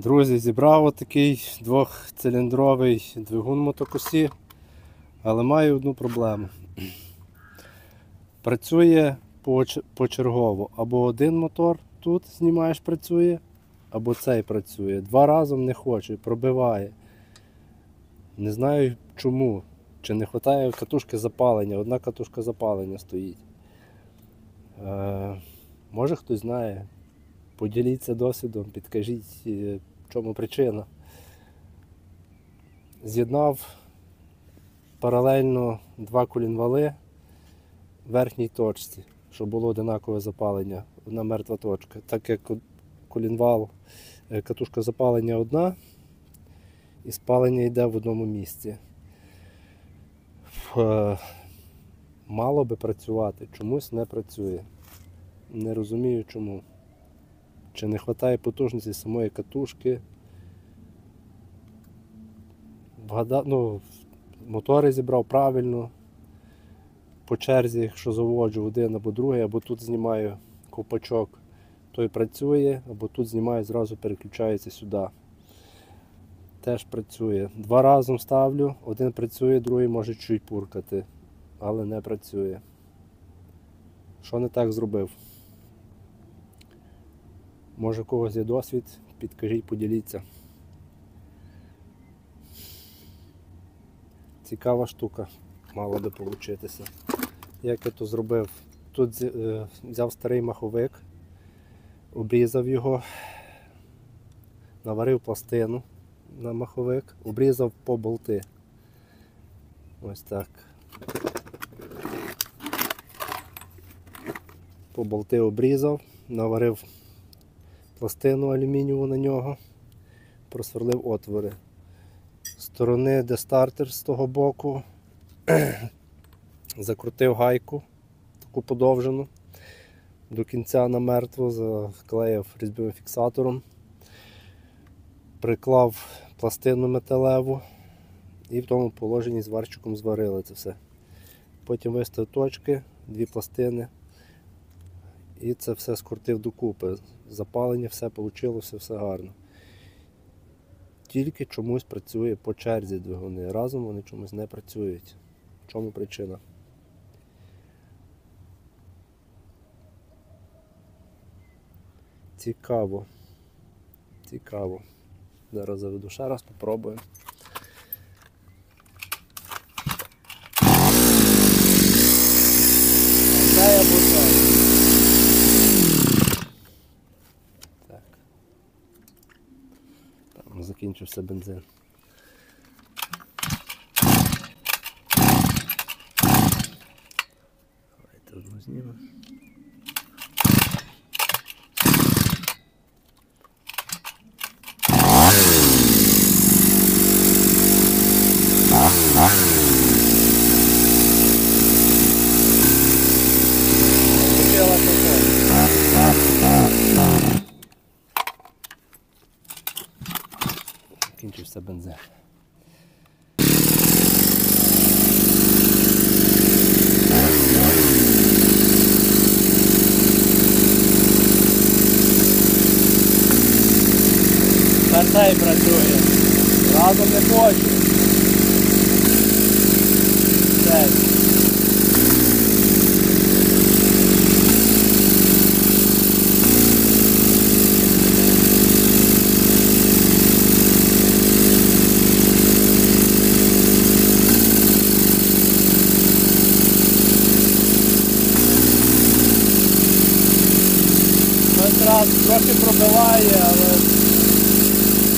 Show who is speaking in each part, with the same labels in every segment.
Speaker 1: Друзі, зібрав отакий двохциліндровий двигун мотокосі, але маю одну проблему. Працює почергово. Або один мотор тут знімаєш, працює, або цей працює. Два разом не хоче, пробиває. Не знаю чому. Чи не вистачає катушки запалення. Одна катушка запалення стоїть. Може хтось знає. Поділіться досвідом, підкажіть, в чому причина. З'єднав паралельно два колінвали в верхній точці, щоб було однакове запалення, одна мертва точка. Так як колінвал, катушка запалення одна, і спалення йде в одному місці. Мало би працювати, чомусь не працює. Не розумію чому. Чи не вистачає потужності самої катушки. Мотори зібрав правильно. По черзі, якщо заводжу один або другий, або тут знімаю ковпачок, той працює, або тут знімаю, зразу переключається сюди. Теж працює. Два разом ставлю, один працює, другий може чуть пуркати, але не працює. Що не так зробив? Може, у когось є досвід, підкажіть, поділіться. Цікава штука мала би получитися. Як я то зробив? Тут взяв старий маховик, обрізав його, наварив пластину на маховик, обрізав по болти. Ось так. По болти обрізав, наварив пластину алюмінієву на нього, просверлив отвори. З сторони, де стартер з того боку, закрутив гайку, таку подовжену, до кінця намертво, заклеїв різьбовим фіксатором, приклав пластину металеву і в тому положенні зварчиком зварили це все. Потім виставив точки, дві пластини і це все скрутив докупи. Запалення, все вийшло, все гарно. Тільки чомусь працює по черзі двигуни. Разом вони чомусь не працюють. В чому причина? Цікаво. Цікаво. Зараз заведу ще раз, попробую. Це я буду. Так. Там закінчився бензин. Давайте одну знімемо. Закінчився бензин. Цей працює. Разом не хочу. Цей. Трохи пробиває, але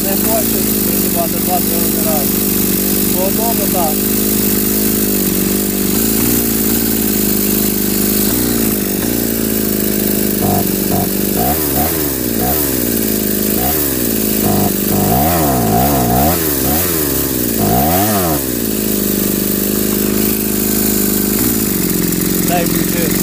Speaker 1: не хоче працювати два двигуни разом. По одному так. Дай включитися.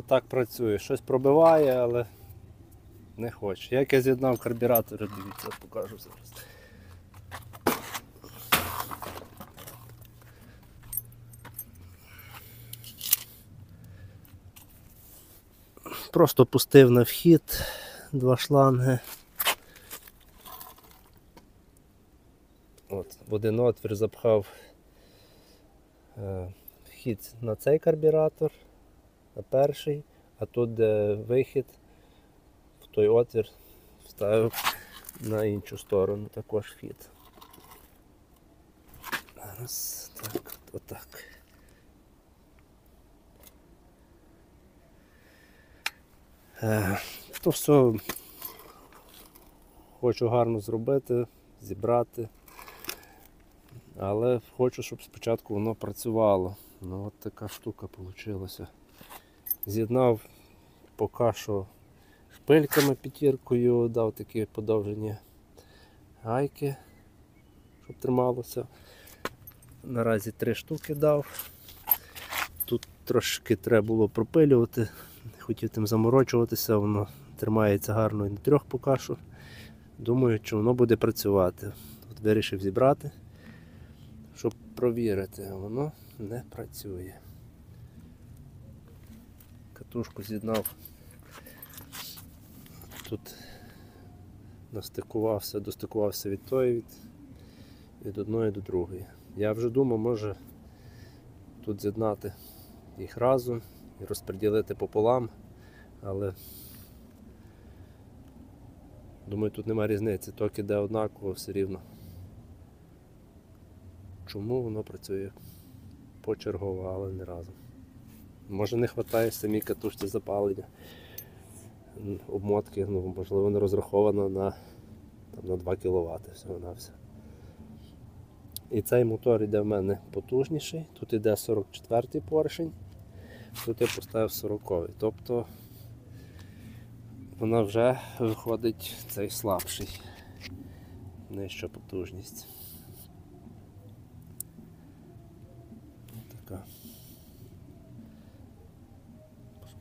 Speaker 1: так працює. Щось пробиває, але не хоче. Як я з'єднав карбюратори, дивіться, покажу зараз. Просто пустив на вхід 2 шланги. От, в один отвір запхав вхід на цей карбюратор, на перший, а тут де вихід, в той отвір вставив на іншу сторону також вхід. Зараз так, отак. То все хочу гарно зробити, зібрати, але хочу, щоб спочатку воно працювало. Ну от така штука вийшла. З'єднав поки що шпильками п'ятіркою, дав такі подовжені гайки, щоб трималося. Наразі 3 штуки дав. Тут трошки треба було пропилювати, не хотів тим заморочуватися, воно тримається гарно і на 3 поки що. Думаю, що воно буде працювати. От вирішив зібрати, щоб провірити, а воно не працює. Катушку з'єднав, тут достикувався від тої, від одної до другої. Я вже думав, може тут з'єднати їх разом і розподілити пополам, але думаю, тут немає різниці, ток іде однаково все рівно. Чому воно працює почергово, але не разом. Може не вистачає самій катушці запалення, обмотки, ну, можливо не розраховано на 2 кВт всього-навсього. І цей мотор йде в мене потужніший, тут йде 44-й поршень, тут я поставив 40-й, тобто вона вже виходить цей слабший, нижча потужність. Така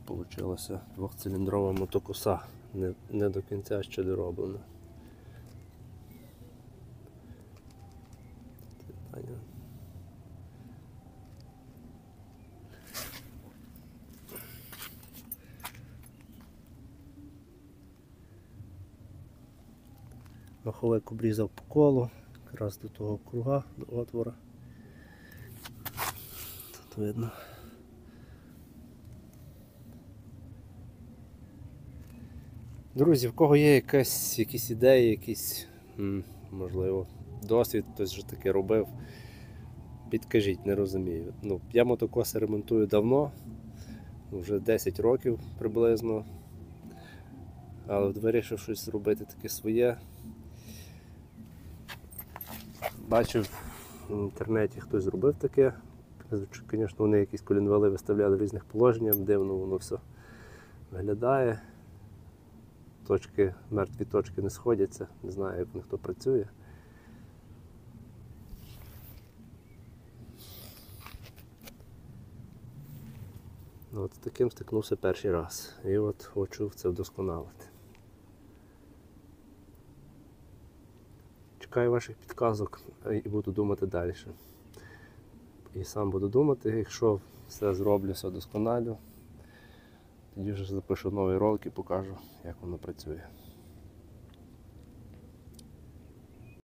Speaker 1: получилася 2-циліндрова мотокоса, не до кінця ще дороблена. Маховик обрізав по колу, якраз до того круга, до отвора. Тут видно. Друзі, в кого є якісь ідеї, якісь, можливо, досвід, хтось вже таке робив, підкажіть, не розумію. Ну, я мотокоси ремонтую давно, вже 10 років приблизно, але вирішив щось зробити таке своє. Бачив в інтернеті, хтось зробив таке. Звісно, вони якісь колінвали виставляли в різних положеннях, дивно воно все виглядає. Мертві точки не сходяться, не знаю, як в них хто працює. От з таким стикнувся перший раз. І от хочу це вдосконалити. Чекаю ваших підказок і буду думати далі. І сам буду думати, якщо все зроблю, все вдосконалю, тоді вже запишу новий ролик і покажу, як воно працює.